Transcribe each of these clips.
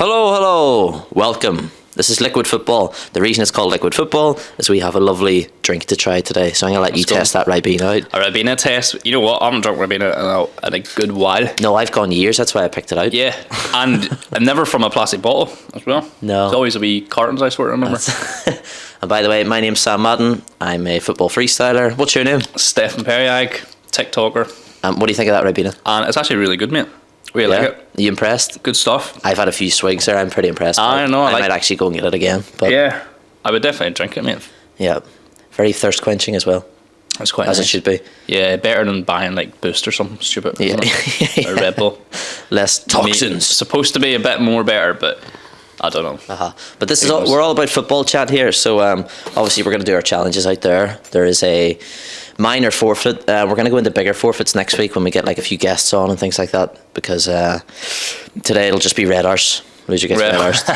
Hello. Welcome. This is Liquid Football. The reason it's called Liquid Football is we have a lovely drink to try today. So I'm going to let you test that Ribena out. A Ribena test. You know what? I haven't drunk Ribena in a good while. No, I've gone years. That's why I picked it out. Yeah, and never from a plastic bottle as well. No. It's always a wee cartons, I swear to remember. And by the way, my name's Sam Madden. I'm a football freestyler. What's your name? Stefan Peryagh, TikToker. What do you think of that Ribena? And it's actually really good, mate. Really like it. Are you impressed? Good stuff. I've had a few swigs there. I'm pretty impressed. I know. I might actually go and get it again. But yeah, I would definitely drink it, mate. Yeah, very thirst quenching as well. It's quite as nice. It should be. Yeah, better than buying like Boost or something stupid. Yeah, Or Red Bull. Less toxins. Supposed to be a bit more better, but I don't know. But this is we're all about football chat here. So obviously we're going to do our challenges out there. There is a minor forfeit. We're going to go into bigger forfeits next week when we get like a few guests on and things like that. Because today it'll just be red arse. Loser gets red arse,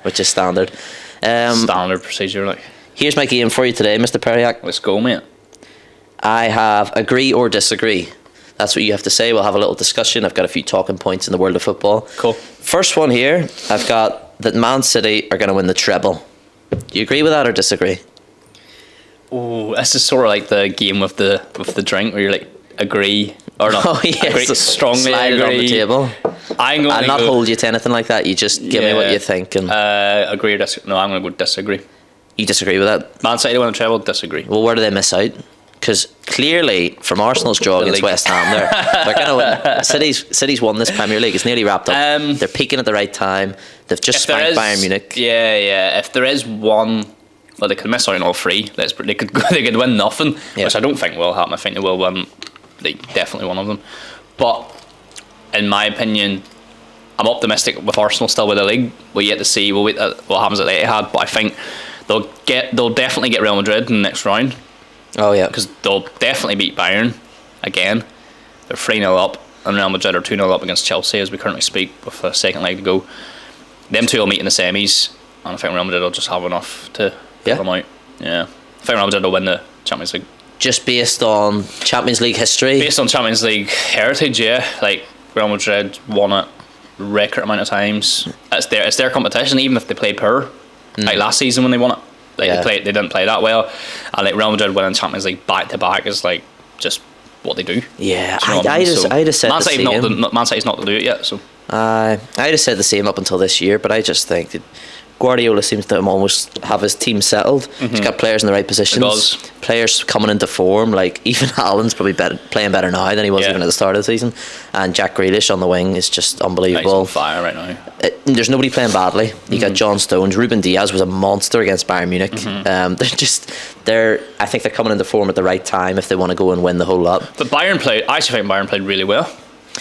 which is standard. Standard procedure, like. Here's my game for you today, Mr. Peryagh. Let's go, mate. I have agree or disagree. That's what you have to say. We'll have a little discussion. I've got a few talking points in the world of football. Cool. First one here, I've got that Man City are going to win the treble. Do you agree with that or disagree? Oh, this is sort of like the game with the drink where you're like agree or not. Oh yes, agree, strongly slide agree. it on the table. I'm going I'll to not hold you to anything like that. You just give me what you think. And agree or disagree? No, I'm going to go disagree. You disagree with that? Man City win the treble. Disagree. Well, where do they miss out? Because clearly, from Arsenal's draw against West Ham, they're going to win. City's won this Premier League. It's nearly wrapped up. They're peaking at the right time. They've just spanked Bayern Munich. Yeah. If there is one, well, they could miss out on all three. They could win nothing, which I don't think will happen. I think they will win. Definitely one of them. But in my opinion, I'm optimistic with Arsenal still with the league. We'll yet to see. We'll wait what happens at the Etihad. But I think they'll definitely get Real Madrid in the next round. Oh yeah, because they'll definitely beat Bayern again. They're 3-0 up, and Real Madrid are 2-0 up against Chelsea as we currently speak with a second leg to go. Them two will meet in the semis, and I think Real Madrid will just have enough to pull them out. Yeah, I think Real Madrid will win the Champions League. Just based on Champions League history? Based on Champions League heritage, yeah. Like Real Madrid won it record amount of times. It's their competition, even if they play poor. Like last season when they won it. They didn't play that well, and like Real Madrid winning Champions League back to back is like just what they do. Yeah, I just said Man City's not to do it yet. So I just said the same up until this year, but I just think that Guardiola seems to almost have his team settled. He's got players in the right positions. Players coming into form. Like even Haaland's probably playing better now than he was even at the start of the season. And Jack Grealish on the wing is just unbelievable. He's on fire right now. There's nobody playing badly. You got John Stones. Ruben Diaz was a monster against Bayern Munich. I think they're coming into form at the right time if they want to go and win the whole lot. But I actually think Bayern played really well,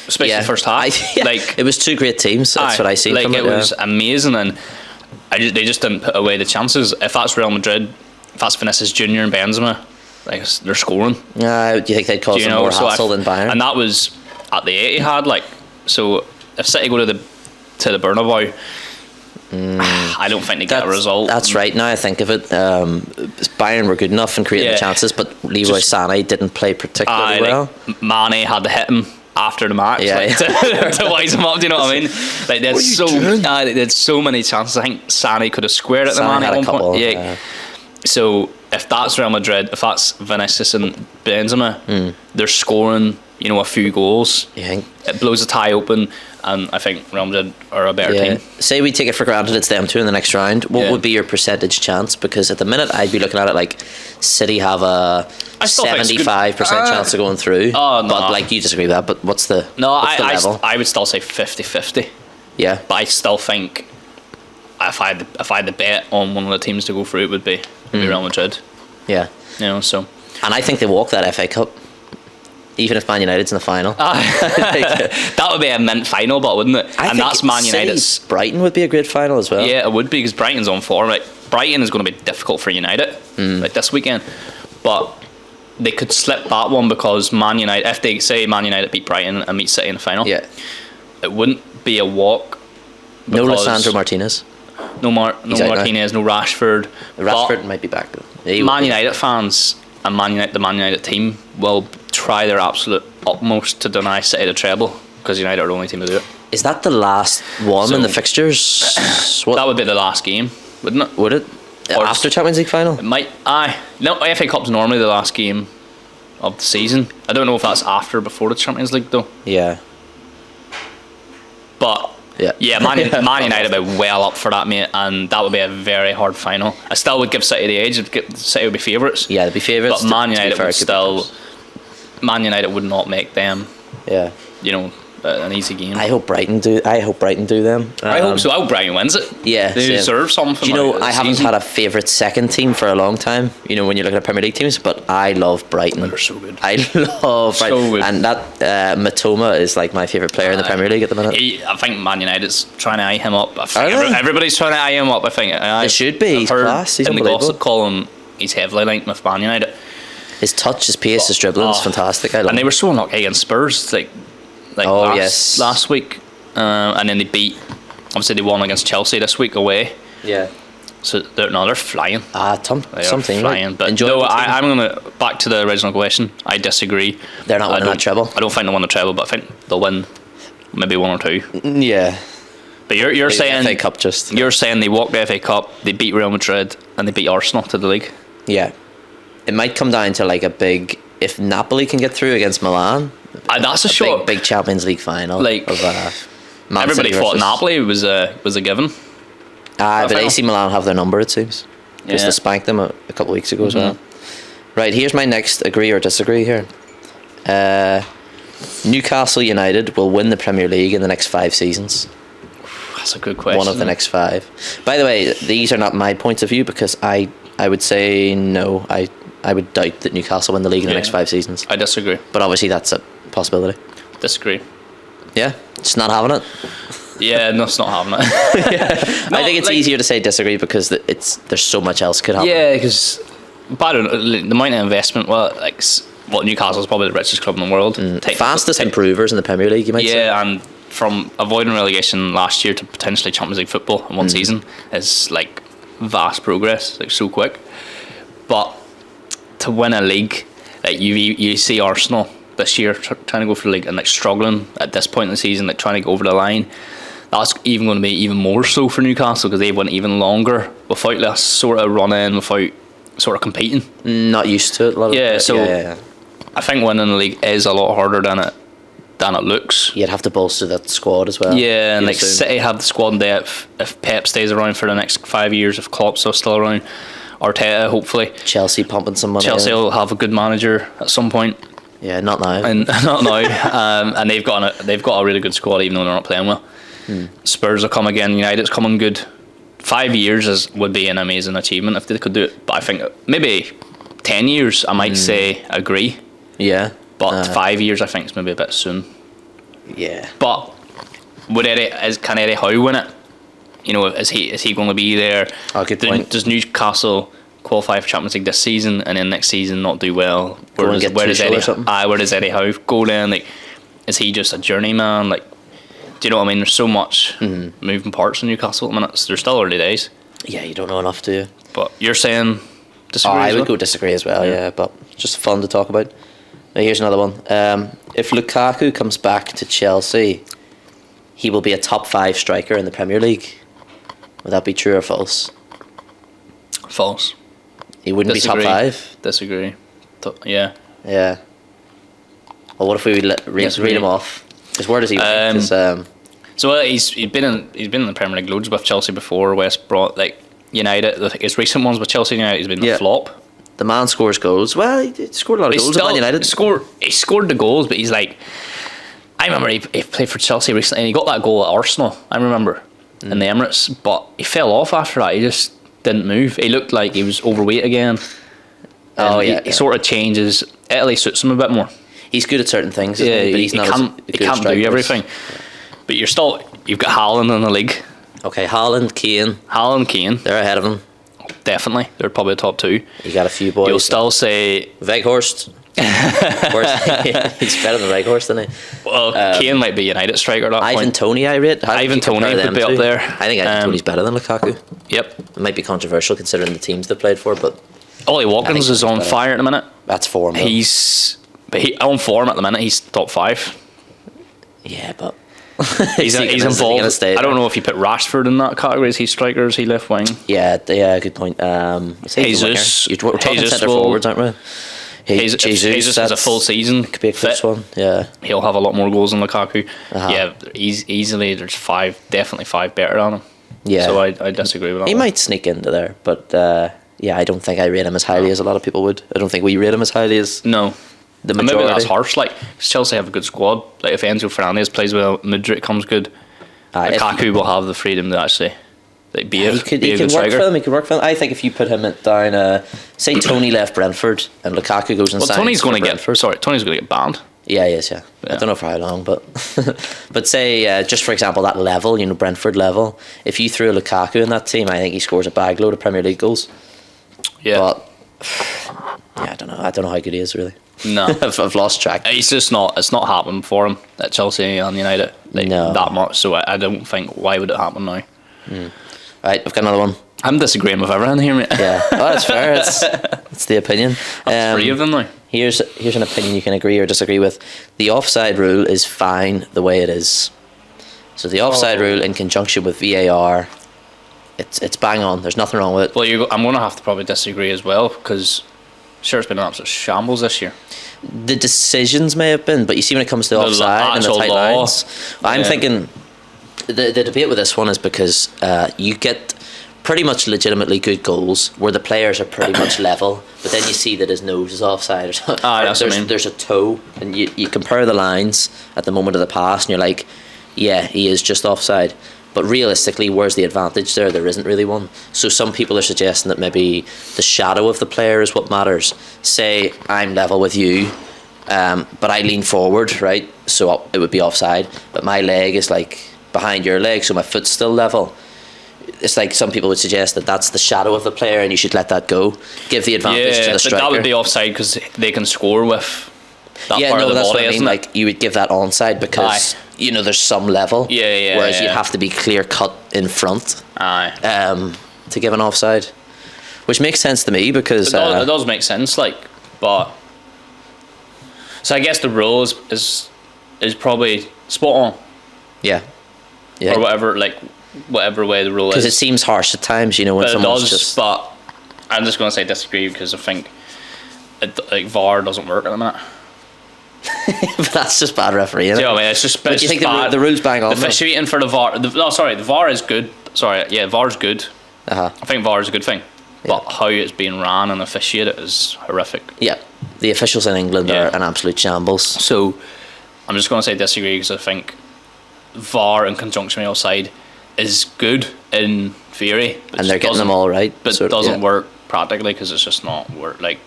especially the first half. Like it was two great teams. That's what I see. Like from it was amazing, and they just didn't put away the chances. If that's Real Madrid, if that's Vinicius Junior and Benzema, like they're scoring. Do you think they'd cause them more hassle than Bayern? And that was at the Etihad. Like so, if City go to the Bernabeu, I don't think they get a result. That's right. Now I think of it, Bayern were good enough in creating the chances, but Leroy Sané didn't play particularly well. Mane had to hit him after the match, to wise him up. Do you know what I mean? Like they had so many chances. I think Sané could have squared at the Mane at one point. Yeah. So if that's Real Madrid, if that's Vinicius and Benzema, they're scoring, a few goals. Yeah. It blows the tie open, and I think Real Madrid are a better team. Say we take it for granted it's them two in the next round. What would be your percentage chance? Because at the minute I'd be looking at it like City have a 75% chance of going through. Oh, no. But like you disagree with that. But what's the level? I would still say 50-50. Yeah. But I still think if I had the bet on one of the teams to go through, it would be Real Madrid. Yeah. So. And I think they walk that FA Cup. Even if Man United's in the final. That would be a mint final, but wouldn't it? And that's Man United's. Brighton would be a great final as well. Yeah, it would be, because Brighton's on form. Like Brighton is going to be difficult for United like this weekend, but they could slip that one because Man United, if they say Man United beat Brighton and meet City in the final, it wouldn't be a walk. No Lisandro Martinez. No Martinez, no Rashford. Rashford might be back though. Man United fans and the Man United team will try their absolute utmost to deny City the treble, because United are the only team to do it. Is that the last one in the fixtures? That would be the last game, wouldn't it? Would it? Or After Champions League final? It might. No, FA Cup's normally the last game of the season. I don't know if that's after or before the Champions League though. Yeah. But Man United would be well up for that, mate, and that would be a very hard final. I still would give City the edge. City would be favourites. Yeah, they'd be favourites. But Man United would still. Man United would not make them. Yeah. An easy game. I hope Brighton do them. I hope so. I hope Brighton wins it. Yeah, they deserve something. Do you know, I haven't had a favourite second team for a long time. When you're looking at Premier League teams, but I love Brighton. They're so good. I love Brighton, so good. And that Matoma is like my favourite player in the Premier League at the minute. I think Man United's trying to eye him up. I think everybody's trying to eye him up. I think they should be. He's class. He's in the unbelievable. gossip column, he's heavily linked with Man United. His touch, his pace, his dribbling is fantastic. I love. And they were so unlucky against Spurs, last week, and then they beat. Obviously, they won against Chelsea this week away. Yeah. So they're flying. Something flying. right? But no, I'm gonna back to the original question. I disagree. They're not winning that treble. I don't think they'll win the treble, but I think they'll win maybe one or two. Yeah. But you're saying FA Cup you're saying they walked the FA Cup, they beat Real Madrid, and they beat Arsenal to the league. Yeah. It might come down to like a big. If Napoli can get through against Milan. That's a shot. Big Champions League final. Everybody thought Napoli was a given. But AC Milan have their number, it seems, because they spanked them a couple of weeks ago as well. Right, here's my next agree or disagree here. Newcastle United will win the Premier League in the next 5 seasons. That's a good question. One of the next 5. By the way, these are not my points of view, because I would say no. I would doubt that Newcastle win the league in the next 5 seasons. I disagree. But obviously that's a possibility. Disagree. Yeah, just not having it. Yeah, no, it's not having it. I think it's easier to say disagree because there's so much else could happen. Yeah, because the amount of investment. Newcastle's probably the richest club in the world. Fastest improvers in the Premier League, you might say. Yeah, and from avoiding relegation last year to potentially Champions League football in one season is like vast progress, like so quick. But to win a league, like you see Arsenal this year trying to go for the league and like struggling at this point in the season, like trying to go over the line. That's even going to be even more so for Newcastle because they went even longer without this sort of run in, without sort of competing. Not used to it. Yeah. I think winning the league is a lot harder than it looks. You'd have to bolster that squad as well. Yeah, and City have the squad depth. If Pep stays around for the next 5 years, if Klopp's still around, Arteta hopefully. Chelsea pumping some money. Chelsea will have a good manager at some point. Yeah, not now. And not now. And they've got a really good squad, even though they're not playing well. Spurs will come again. United's coming good. 5 years would be an amazing achievement if they could do it. But I think maybe 10 years, I might say agree. Yeah. But 5 years, I think, is maybe a bit soon. Yeah. But can Eddie Howe win it? Is he going to be there? Oh, good point. Does Newcastle qualify for Champions League this season and then next season not do well? Where does Eddie Howe go then? Like, is he just a journeyman? Like, do you know what I mean? There's so much moving parts in Newcastle at the minute. They're still early days. Yeah, you don't know enough, do you? But you're saying disagree? I would go disagree as well. Yeah, but just fun to talk about. Now, here's another one. If Lukaku comes back to Chelsea, he will be a top 5 striker in the Premier League. Would that be true or false? False. He wouldn't be top 5? Disagree. Yeah. Yeah. Well, what if we read him off? Because where does he rank? So he's been in the Premier League loads with Chelsea before. West Brom, United. His recent ones with Chelsea and United, he's been a flop. The man scores goals. Well, he scored a lot of goals at Man United. He scored the goals, but he's like... I remember he played for Chelsea recently and he got that goal at Arsenal, I remember, in the Emirates, but he fell off after that. He just didn't move. He looked like he was overweight again. He sort of changes. Italy suits him a bit more. He's good at certain things, but he can't do everything. But you've got Haaland in the league. Okay, Haaland, Kane. They're ahead of him. Definitely. They're probably the top 2. You got a few boys. You'll still say... Weghorst. He's better than Weghorst, isn't he? Well, Kane might be United striker at that point. Ivan Toney, I rate. Ivan Toney would be up there. I think Ivan Toney's better than Lukaku. Yep. It might be controversial considering the teams they've played for, but... Ollie Watkins is on fire at the minute. That's form. He's on form at the minute. He's top 5. Yeah, but he's involved. I don't know if you put Rashford in that category. Is he striker? Is he left wing? Yeah, good point. Jesus, we're talking centre forwards, aren't we? Jesus has a full season. Could be a close one. Yeah, he'll have a lot more goals than Lukaku. Yeah, easily. There's definitely five better on him. Yeah, so I disagree with that. He might sneak into there, but yeah, I don't think I rate him as highly as a lot of people would. I don't think we rate him as highly as the majority. Maybe that's harsh. Like Chelsea have a good squad. Like if Enzo Fernandez plays well, Madrid comes good. Lukaku will have the freedom to actually be a good striker. He could work for him. I think if you put him down, say Tony left Brentford and Lukaku goes inside. Well, Tony's going to get banned. Yeah, he is. Yeah, I don't know for how long, but but say just for example that level, Brentford level. If you threw a Lukaku in that team, I think he scores a bag load of Premier League goals. Yeah, but yeah, I don't know how good he is really. No, I've lost track. It's just not. It's not happened for him at Chelsea and United that much. So I don't think. Why would it happen now? Right, I've got another one. I'm disagreeing with everyone here, mate. Yeah, well, that's fair. It's the opinion. That's three of them now. Here's an opinion you can agree or disagree with. The offside rule is fine the way it is. So the offside rule in conjunction with VAR, it's bang on. There's nothing wrong with it. Well, I'm going to have to probably disagree as well because sure it's been an absolute shambles this year. The decisions may have been, but you see when it comes to the offside and the tight lines, I'm thinking the debate with this one is because you get pretty much legitimately good goals where the players are pretty much level, but then you see that his nose is offside or something. There's a toe, and you compare the lines at the moment of the pass, and you're like, yeah, he is just offside. But realistically, where's the advantage there? There isn't really one. So some people are suggesting that maybe the shadow of the player is what matters. Say I'm level with you, but I lean forward, right? So it would be offside, but my leg is like behind your leg, so my foot's still level. It's like some people would suggest that that's the shadow of the player and you should let that go. Give the advantage to the striker. That would be offside because they can score with that part of the that's body, what I mean. Like you would give that onside because there's some level. Whereas you'd have to be clear cut in front. To give an offside, which makes sense to me because it does make sense. But so I guess the rule is probably spot on. Yeah. Or whatever way the rule is. Because it seems harsh at times, when someone's just... But I'm just going to say disagree because I think VAR doesn't work at the minute. But that's just bad refereeing. Do you know what I mean? It's just, but you think the rules bang on? The officiating for the VAR... the VAR is good. VAR is good. I think VAR is a good thing. But how it's being ran and officiated is horrific. Yeah. The officials in England are an absolute shambles. So I'm just going to say disagree because I think VAR in conjunction with offside is good in theory, and they're getting them all right, but it doesn't work practically because it's just not work. Like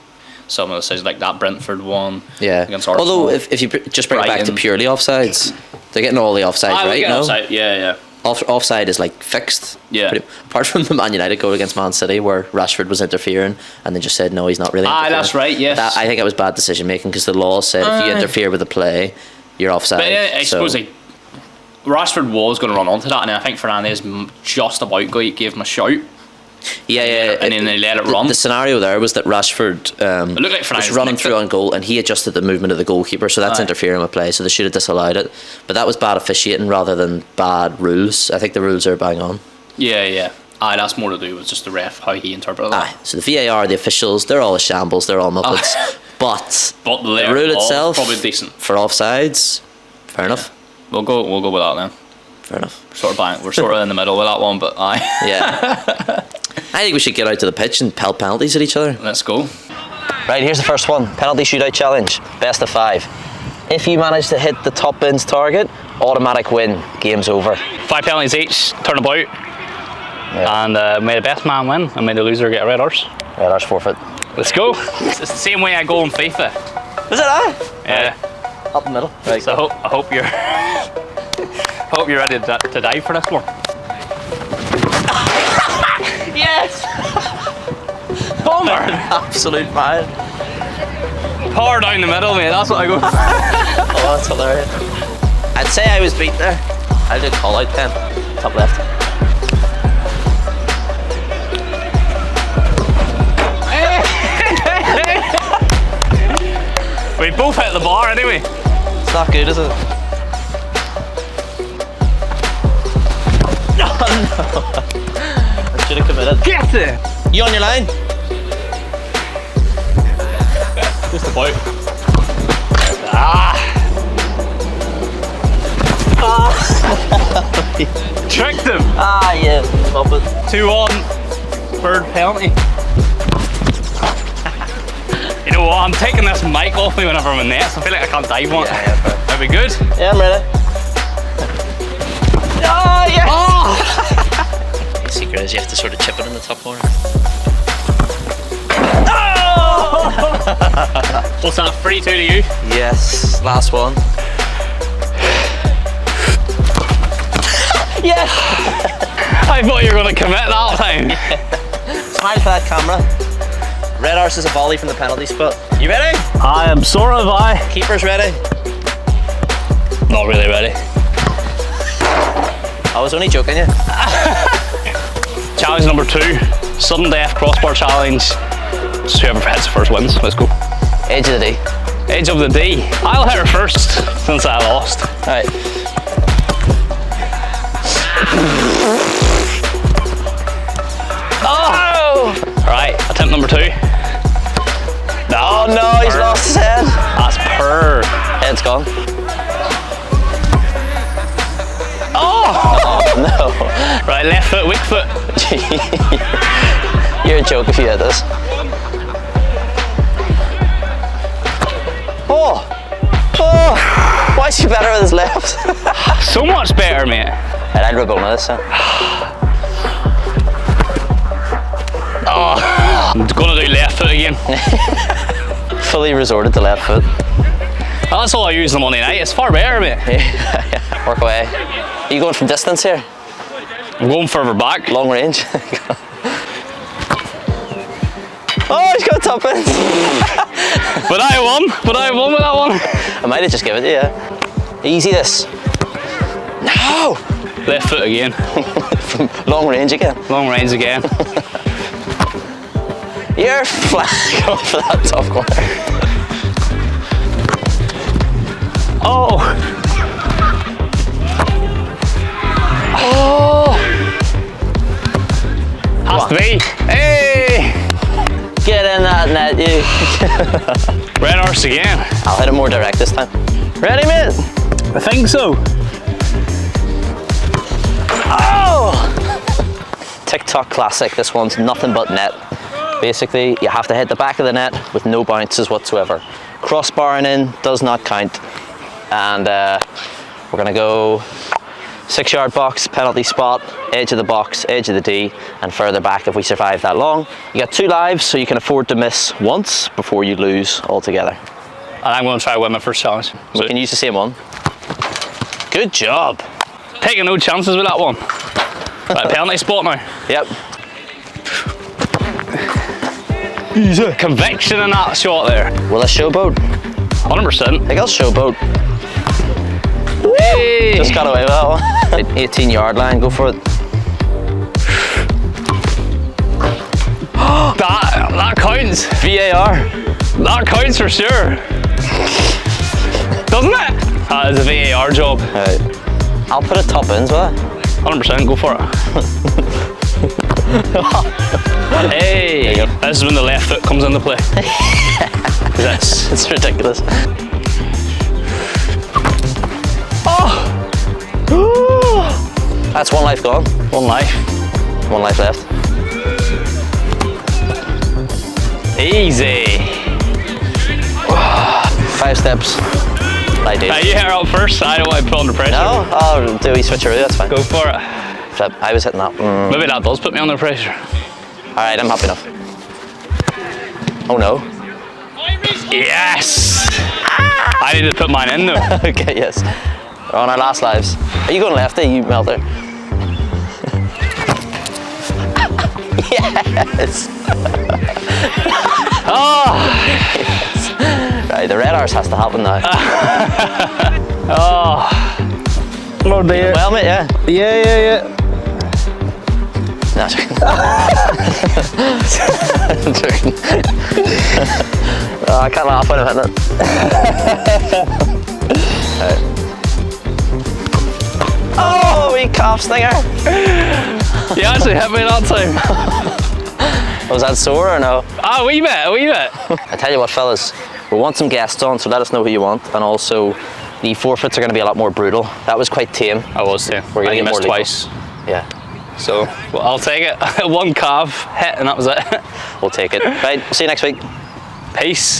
some of the decisions, like that Brentford one, against Arsenal. Although if you just bring it back to purely offsides, they're getting all the offsides right. No, offside. Offside is like fixed. Yeah. Apart from the Man United goal against Man City, where Rashford was interfering, and they just said no, he's not really. That's right. Yes. I think it was bad decision making because the law said if you interfere with the play, you're offside. But I suppose Rashford was going to run onto that, and I think Fernandez just about gave him a shout. Yeah. And then they let it run. The scenario there was that Rashford it looked like was running through on goal, and he adjusted the movement of the goalkeeper, so that's interfering with play, so they should have disallowed it. But that was bad officiating rather than bad rules. I think the rules are bang on. Yeah. That's more to do with just the ref, how he interpreted that. So the VAR, the officials, they're all a shambles, they're all muppets. But the rule itself, probably decent. For offsides, fair enough. We'll go with that then. Fair enough. We're sort of in the middle with that one, but yeah. I think we should get out to the pitch and pelt penalties at each other. Let's go. Right, here's the first one. Penalty shootout challenge. Best of 5. If you manage to hit the top bin's target, automatic win. Game's over. 5 penalties each. Turn about. And may the best man win, and may the loser get a red horse. Red horse forfeit. Let's go. It's the same way I go in FIFA. Is it? Yeah. Up the middle. Right. So I hope you're ready to die for this one. Yes! Palmer! Absolute man. Power down the middle, mate. That's what I go. Oh, that's hilarious. I'd say I was beat there. I did call out 10. Top left. We both hit the bar anyway. It's not good, is it? I should have committed. Get it! You on your line? Just about. Ah! Tricked him! Ah, yeah. Love it. 2-1. Third penalty. You know what? I'm taking this mic off me whenever I'm in nets. I feel like I can't dive on it. That'd be good. Yeah, I'm ready. Oh, yes! Oh! The secret is you have to sort of chip it in the top corner. What's that? 3-2 to you? Yes, last one. Yes! I thought you were going to commit that time. Smile for that camera. Red arse is a volley from the penalty spot. You ready? I am sort of Keeper's ready? not really ready. I was only joking you. Challenge number 2. Sudden death crossbar challenge. So whoever hits first wins. Let's go. Edge of the D. Edge of the D. I'll hit her first since I lost. Alright. Oh! Alright, attempt number 2. No, Oh no, he's lost his head. That's purr. Head's gone. Oh! Oh no. Right, left foot, weak foot. You're a joke if you hit this. Oh! Oh! Why is he better with his left? So much better, mate. Right, I'd Ribena this. Oh, I'm gonna do left foot again. Fully resorted to left foot. That's all I use on Monday night. It's far better, mate. Work away. Are you going from distance here? I'm going further back. Long range? Oh, he's got top ends. But I won with that one. I might have just given it to you. Easy this. No! Left foot again. From long range again. Long range again. You're flat going for that top corner. Oh! Oh! Has to be. Hey! Get in that net, you. Red arse again. I'll hit it more direct this time. Ready, mate? I think so. Oh! TikTok classic. This one's nothing but net. Basically, you have to hit the back of the net with no bounces whatsoever. Crossbarring in does not count. And we're gonna go 6-yard box, penalty spot, edge of the box, edge of the D, and further back if we survive that long. You got 2 lives, so you can afford to miss once before you lose altogether. And I'm going to try to win my first challenge. We can use the same one. Good job. Taking no chances with that one. Right, penalty spot now. Yep. Easy. Conviction in that shot there. Will I showboat? 100%. I think I'll showboat. Hey. Just got away with that one. 18-yard line, go for it. That counts. VAR. That counts for sure. Doesn't it? That is a VAR job. Right. I'll put it top ends with it. 100%, go for it. Hey, this is when the left foot comes into play. This. It's ridiculous. Oh! That's 1 life gone. 1 life. 1 life left. Easy. 5 steps. I do. You hit her up first. I don't want to put under pressure. No? Oh, do we switcheroo? That's fine. Go for it. Flip. I was hitting that. Maybe that does put me under pressure. Alright, I'm happy enough. Oh no. Yes! I need to put mine in though. Okay, yes. We're on our last lives. Are you going lefty, you melter? Yes! Oh! Yes. Right, the red arse has to happen now. Oh dear. Well, mate, yeah. Yeah. No, I'm joking. Oh, I can't laugh when I'm hitting it. Right. Oh, see calf stinger? You actually hit me that time. Was that sore or no? Ah, a wee bit. I tell you what, fellas, we want some guests on, so let us know who you want. And also, the forfeits are going to be a lot more brutal. That was quite tame. I was too. We're going to get more twice. Yeah. So, well, I'll take it. One calf hit and that was it. We'll take it. Right, see you next week. Peace.